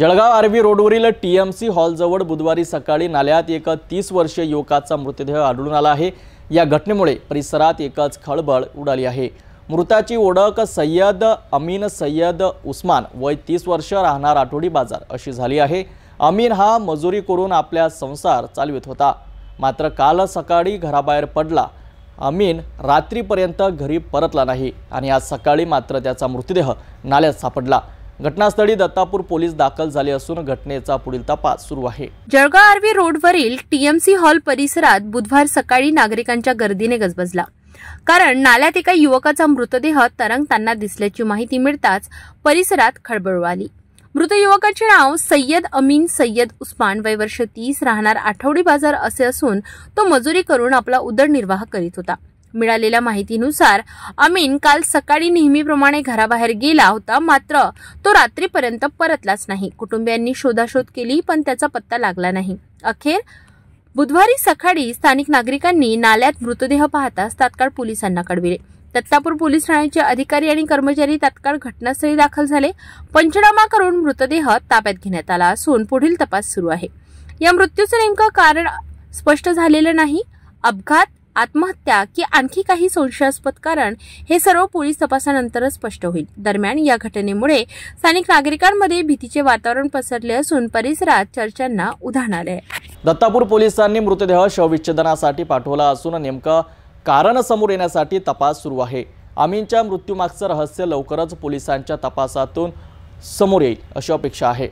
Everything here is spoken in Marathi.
जळगाव आर्वी रोडवरील टीएमसी हॉलजवळ बुधवारी सकाळी नाल्यात एक 30 वर्षीय युवकाचा मृतदेह आढळून आला आहे। या घटनेमुळे परिसरात एकच खळबळ उडाली आहे। मृताची ओळख सय्यद अमीन सय्यद उस्मान वय 30 वर्ष राहणार आठवडी बाजार अशी झाली आहे। अमीन हा मजुरी करून आपला संसार चालवित होता, मात्र काल सकाळी घराबाहेर पडला। अमीन रात्रीपर्यंत घरी परतला नाही आणि आज सकाळी मात्र त्याचा मृतदेह नाल्यात सापडला। घटनास्थळी दत्तापूर पोलीस दाखल झाले असून घटनेचा पुढील तपास सुरू आहे। जळगाव आर्वी रोडवरील टीएमसी हॉल परिसरात बुधवार सकाळी नागरिकांच्या गर्दीने गजबजला, कारण नाल्यात एका युवकाचा मृतदेह तरंगताना दिसल्याची माहिती मिळताच परिसरात खळबळ उडाली। मृत युवकाचे नाव सय्यद अमीन सय्यद उस्मान वय वर्ष 30 राहणार आठवडी बाजार असे असून तो मजुरी करून आपला उदरनिर्वाह करीत होता। मिळालेल्या माहितीनुसार अमीन काल सकाळी नेहमीप्रमाणे घराबाहेर गेला होता, मात्र तो रात्रीपर्यंत परतलाच नाही। कुटुंबियांनी शोधाशोध केली पण त्याचा पत्ता लागला नाही। अखेर बुधवारी सकाळी स्थानिक नागरिकांनी नाल्यात मृतदेह पाहताच तात्काळ पोलिसांना कळविले। दत्तापूर पोलीस ठाण्याचे अधिकारी आणि कर्मचारी तात्काळ घटनास्थळी दाखल झाले। पंचनामा करून मृतदेह ताब्यात घेण्यात आला असून पुढील तपास सुरू आहे। या मृत्यूचे नेमकं कारण स्पष्ट झालेलं नाही। अपघात, आत्महत्या की आणखी काही संशयास्पद कारण हे सर्व पोलीस तपासानंतरच स्पष्ट होईल। दरम्यान या घटनेमुळे स्थानिक नागरिकांमध्ये भीतीचे वातावरण पसरले असून परिसरात चर्चांना उधाण आले आहे। दत्तापूर पोलिसांनी मृतदेह शवविच्छेदनासाठी पाठवला असून नेमकं कारण समोर येण्यासाठी तपास सुरू आहे। अमीनच्या मृत्यूमागचं रहस्य लवकरच पोलिसांच्या तपासातून समोर येईल अशी अपेक्षा आहे।